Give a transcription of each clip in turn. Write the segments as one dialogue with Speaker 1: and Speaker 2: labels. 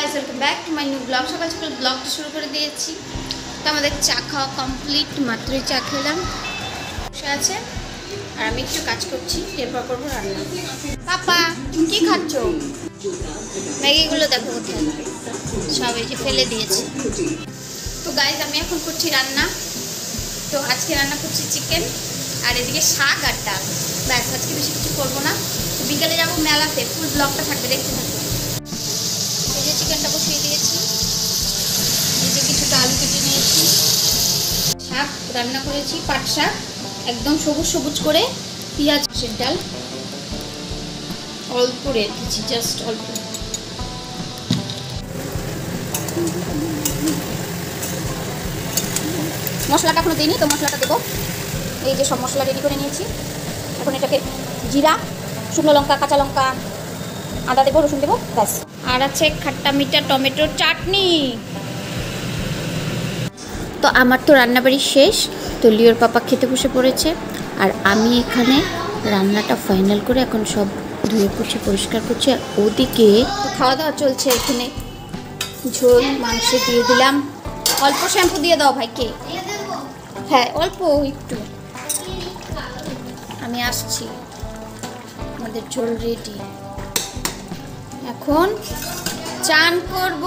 Speaker 1: Guys, welcome back to my new blog. সকাল সকাল ব্লগটা শুরু করে দিয়েছি। তো আমাদের চা খাওয়া কমপ্লিট, মাত্রই চা খেলাম, বসে আছে আর আমি একটু কাজ করছি, এরপর করবো রান্না। পাপা কি খাচ্ছ? ম্যাগিগুলো দেখো কোথায়, সব এই যে ফেলে দিয়েছি। তো গাইস, আমি এখন করছি রান্না। তো আজকে রান্না করছি চিকেন, আর এদিকে শাক আর ডাল। ব্যাস, আজকে বেশি কিছু করবো না। তো বিকালে যাবো মেলাতে, ফুল ব্লগটা থাকবে, দেখতে থাকবো। এই যে চিকেনটা বসিয়ে দিয়েছি, এই যে কিছুটা আলু কেটে নিয়েছি, শাক রান্না করেছি, পাট শাক একদম সবুজ সবুজ করে, পেঁয়াজ, সে ডাল অল্প রেখেছি, জাস্ট অল্প। মশলাটা এখনো দিইনি, তো মশলাটা দেবো। এই যে সব মশলা রেডি করে নিয়েছি। এখন এটাকে জিরা, শুকনো লঙ্কা, কাঁচা লঙ্কা, আদা দেবো, রসুন দেবো, ব্যাস। আর আছে খাট্টা মিঠা টমেটোর চাটনি। তো আমার তো রান্নাবাড়ি শেষ। তো লিওর পাপা খেতে বসে পড়েছে, আর আমি এখানে রান্নাটা ফাইনাল করে এখন সব ধুয়ে পুছে পরিষ্কার করছি। আর ওদিকে খাওয়া দাওয়া চলছে। এখানে ঝোল মাংস দিয়ে দিলাম, অল্প শ্যাম্পু দিয়ে দাও ভাইকে। হ্যাঁ, অল্প একটু। আমি আসছি, আমাদের ঝোল রেডি। এখন চান করব।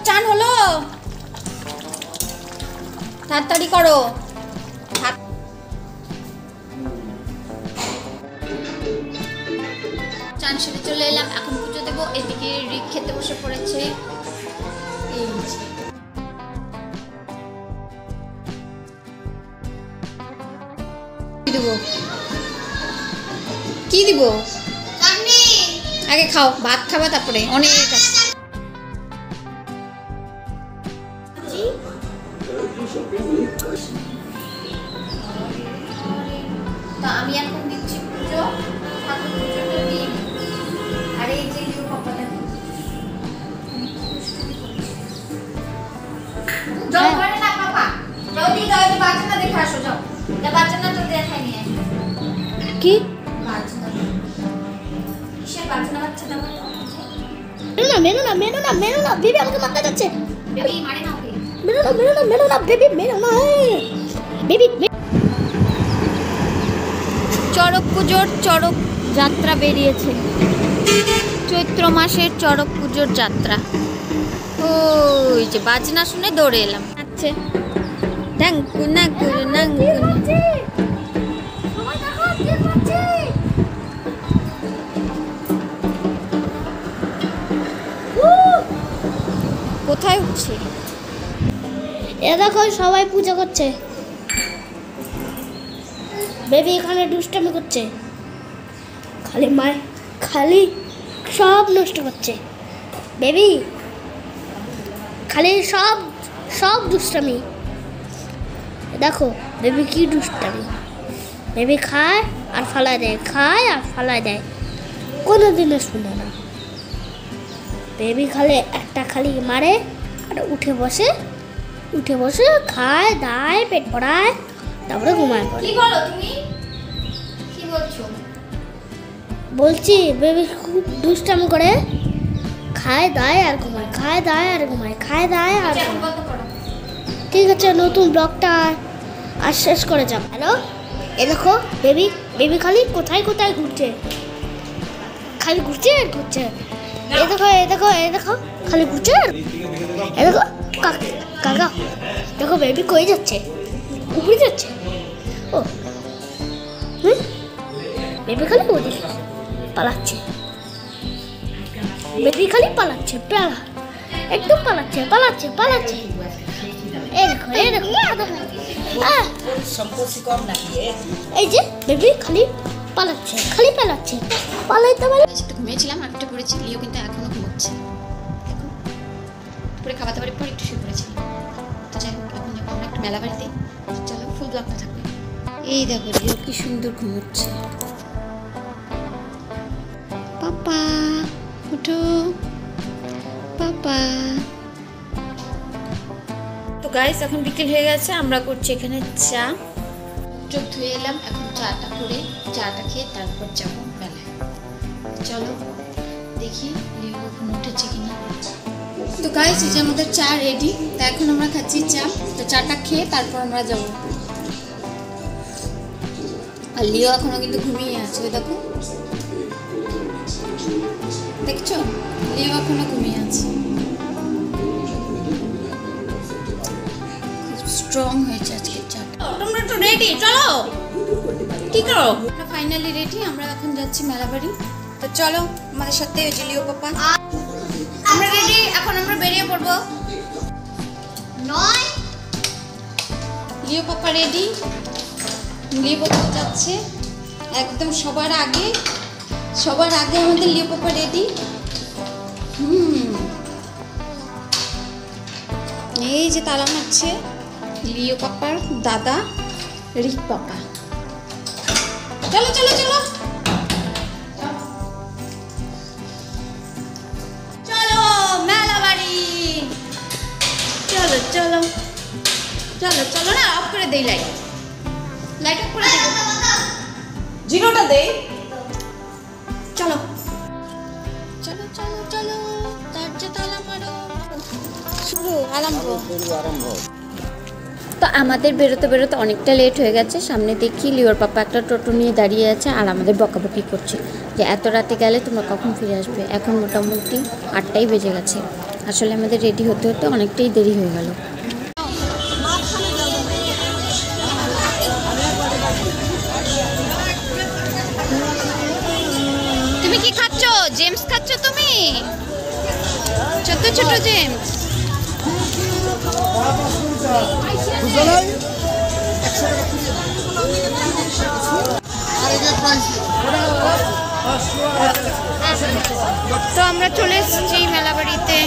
Speaker 1: চান হলো, তাড়াতাড়ি করো। চান সেরে চলে এলাম, এখন পুজো দেবো। এদিকে রিক খেতে বসে পড়েছে। এই দিব, কি দিব? আগে খাও, ভাত খাবা, তারপরে অনেক আছে। তো আমি এখন দিচ্ছি পুজো, ঠাকুর পুজোটা দিই। আর এই যে পাপাটা যাও করে না পাপা, যাও দি যাও, বাচ্চাটা দেখে আসো, যাও। যা বাচ্চাটা তো দেখাই নিয়ে কি বাচ্চাটা, কিসের বাচ্চা? বাচ্চাটা মেরো না বেবি আমাকে মারতে যাচ্ছে। বেবি মারে না ওকে, মেরো না বেবি, মেরো না বেবি। চড়ক পুজোর চড়ক যাত্রা বেরিয়েছে, চৈত্র মাসের চড়ক পুজোর যাত্রা। ওই যে বাজনা শুনে দৌড়ে এলাম। আচ্ছা, ডাঙ্কু নাঙ্কু নাঙ্কু। কোথায় উঠছে?
Speaker 2: এ দেখো, সবাই পূজা করছে। বেবি এখানে দুষ্টামি করছে, খালি সব নষ্ট করছে। বেবি খালি সব দুষ্টামি। দেখো বেবি কি দুষ্টামি। বেবি খায় আর ফালায় দেয়, খায় আর ফালায় দেয়, কোনো দিনও শুনে না। বেবি খালি মারে আর উঠে বসে খায় দায়, পেট ভরায়, তারপরে ঘুমায় পড়ে।
Speaker 1: কি বলো তুমি? কি বলছো?
Speaker 2: বলছি বেবি খুব দুষ্টামি করে, খায় দায় আর ঘুমায়, খায় দায় আর ঘুমায়, খায় দায় আর ঘুমায়। ঠিক আছে, নতুন ব্লগটা আর শেষ করে যাব। হ্যালো, এ দেখো বেবি খালি কোথায় ঘুরছে, খালি ঘুরছে আর ঘুরছে। এ দেখো খালি ঘুরছে। এ দেখো কাকা, দেখো বেবি কই যাচ্ছে, উপরে যাচ্ছে। ও বেবি খালি ওদিকে পালাচ্ছে, বেবি খালি পালাচ্ছে, একদম পালাচ্ছে। এই দেখো এই যে বেবি খালি পালাচ্ছে, পালাইতে
Speaker 1: একটু ঘুমিয়েছিলাম, আর একটু পড়েছি। লিও কিন্তু এখনো ঘুমোচ্ছে, দেখো দুপুরে খাওয়া দাওয়ার পর একটু শুয়ে পড়েছি। তো যাই হোক, এখন যাবো আমরা একটু মেলা বাড়িতে। চলো, ফুল ব্লগটা থাকবে। এই দেখো লিও কি সুন্দর ঘুমোচ্ছে। পাপা উঠো, পাপা। তো গাইস, এখন বিকেল হয়ে গেছে, আমরা করছি এখানে চা। চোখ ধুয়ে এলাম, এখন চাটা করে চাটা খেয়ে তারপর যাবো মেলায়। চলো দেখি লিও কখন উঠেছে কিনা। তো গাইস এই যে আমাদের চা রেডি। তো এখন আমরা খাচ্ছি চা। তো চাটা খেয়ে তারপর আমরা যাবো। আর লিও এখনো কিন্তু ঘুমিয়ে আছে, ওই দেখো, দেখছো লিও এখনো ঘুমিয়ে আছে। খুব স্ট্রং হয়েছে আজকে চাটা। তোমরা তো রেডি, চলো কি করো? ফাইনালি রেডি, আমরা এখন যাচ্ছি মেলাবাড়ি। তো চলো আমাদের সাথে, ওই যে লিও পাপা আমরা রেডি, এখন আমরা বেরিয়ে পড়বো। লিও পাপা রেডি, লিও পাপা যাচ্ছে একদম সবার আগে আমাদের লিও পাপা রেডি। এই যে তালা মারছে লিও পাপার দাদা রিক পাপা। চলো চলো চলো চলো মেলা বাড়ি, চলো চলো চলো চলো। না অফ করে দেই, লাইট অফ করে দেই, জিরোটা দেই। চলো চলো চলো চলো, দরজা তালা মারো, শুরু আরম্ভ। তো আমাদের বেরোতে বেরোতে অনেকটা লেট হয়ে গেছে। সামনে দেখি লিওর পাপা একটা টোটো নিয়ে দাঁড়িয়ে আছে আর আমাদের বকাবকি করছে যে এত রাতে গেলে তোমরা কখন ফিরে আসবে। এখন মোটামুটি 8টাই বেজে গেছে। আসলে আমাদের রেডি হতে হতে অনেকটাই দেরি হয়ে গেল। তুমি কি খাচ্ছ? জেমস খাচ্ছ তুমি? ছোট ছোট জেমস। তো আমরা চলে এসেছি মেলাবাড়িতে।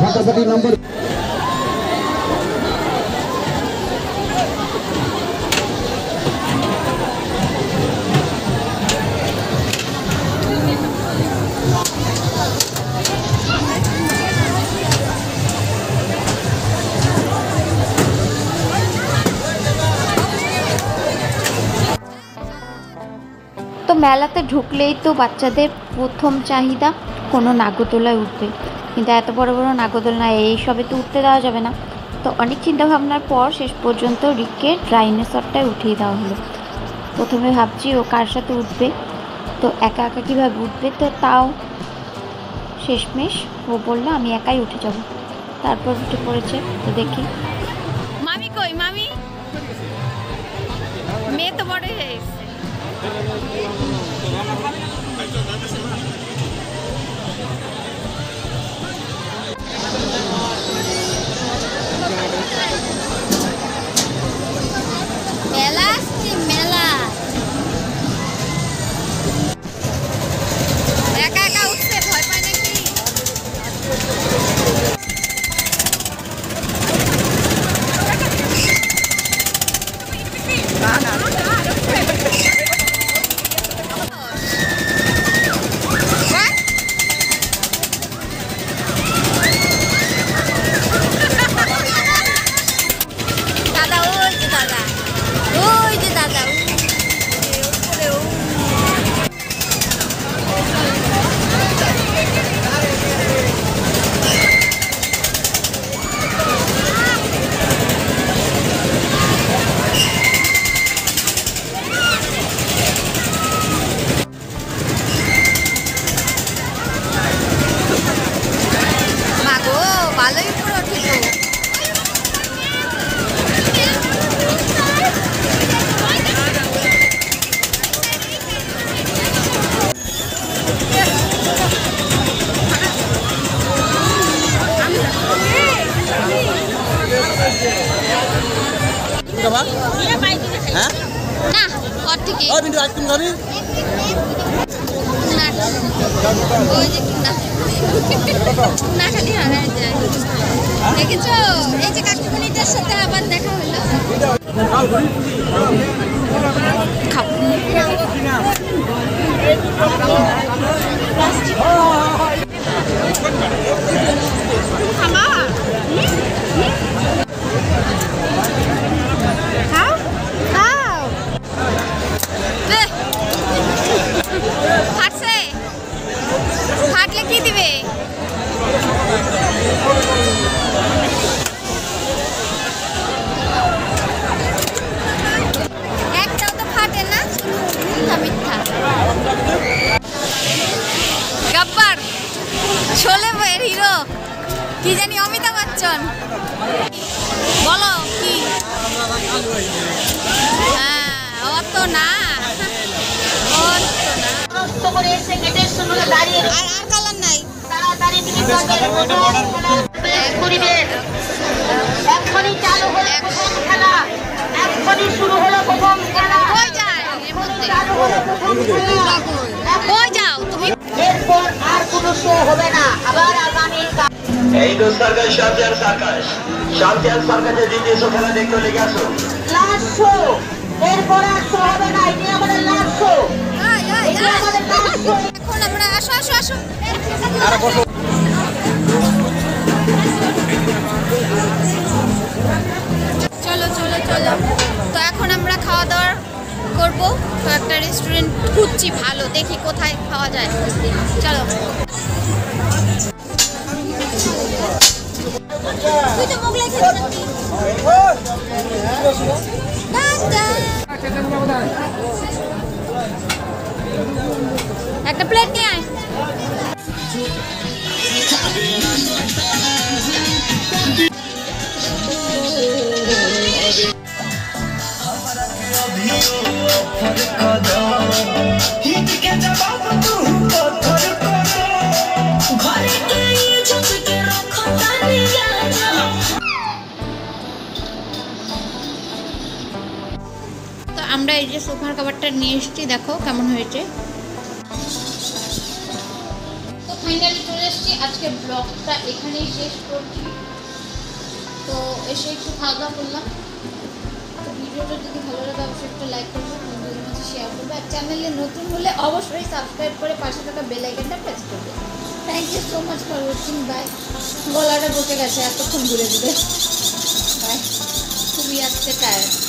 Speaker 3: ফাটাফাটি নম্বর।
Speaker 1: তো মেলাতে ঢুকলেই তো বাচ্চাদের প্রথম চাহিদা কোনো নাগরদোলায় উঠবে, কিন্তু এত বড় বড় নাগরদোলা এইসবে তো উঠতে দেওয়া যাবে না। তো অনেক চিন্তাভাবনার পর শেষ পর্যন্ত রিককে ডাইনোসরটায় উঠিয়ে দেওয়া হলো। প্রথমে ভাবছি ও কার সাথে উঠবে, তো একা একা কীভাবে উঠবে, তো তাও শেষমেশ ও বললো আমি একাই উঠে যাব। তারপর উঠে পড়েছে। তো দেখি মামি কই, মামি মেয়ে তো বড় হয়ে গেছে। মেলা আসছে, মেলা একা একা উঠছে, ভয় পায় নাকি? ভালোই উপরে উঠে না, কর থেকে
Speaker 3: আইসক্রিম খাবি?
Speaker 1: না ওই যে না খালি হারায় যায়। দেখেছো এই যে কাকুমণিটার সাথে আবার দেখা হলো। ফাটলে কি দিবে? একটাও তো ফাটে না, মিথ্যা মিথ্যা। গব্বর শোলে বইয়ের হিরো কি জানি অমিতাভ বচ্চন, বলো কি? হ্যাঁ অত না, আর কালার নাই।
Speaker 2: এখনই চালু হলো প্রথম খেলা, এখনই শুরু হলো প্রথম খেলা।
Speaker 1: কই যায় এর মধ্যে? কই যাও তুমি?
Speaker 2: এরপর আর কোনো শো হবে না, আবার আগামী
Speaker 4: এই তো সার্কাস শান্তিয়ান সার্কাসের দ্বিতীয় শো খেলা দেখতে লেগে আসো।
Speaker 2: লাস্ট শো, এরপর আর শো হবে না, এটি আমাদের লাস্ট শো। এটি আমাদের লাস্ট শো।
Speaker 1: এখন আমরা আসো আসো আসো। চলো চলো চলো। তো এখন আমরা খাওয়া দাওয়া করবো। তো একটা রেস্টুরেন্ট খুঁজছি ভালো, দেখি কোথায় খাওয়া যায়। চলো। তুই তো মোগলাই খেতে একটা প্লেট নিয়ে আয়। তো আমরা এই যে সোফার কভারটা নিয়ে এসেছি, দেখো কেমন হয়েছে। তো ফাইনালি চলে এসেছি, আজকে ব্লগটা এখানেই শেষ করছি। তো এসে একটু খাওয়া দাওয়া করলাম। তো ভিডিওটা যদি ভালো লাগে অবশ্যই একটা লাইক করবে, বন্ধুদের মাঝে শেয়ার করবে, আর চ্যানেলে নতুন হলে অবশ্যই সাবস্ক্রাইব করে পাশে থাকা বেল আইকনটা প্রেস করবে। Thank you so much for watching. Bye. গলাটা বসে গেছে, এতক্ষণ ঘুরে ঘুরে। বাই। খুবই আজকে টায়ার্ড।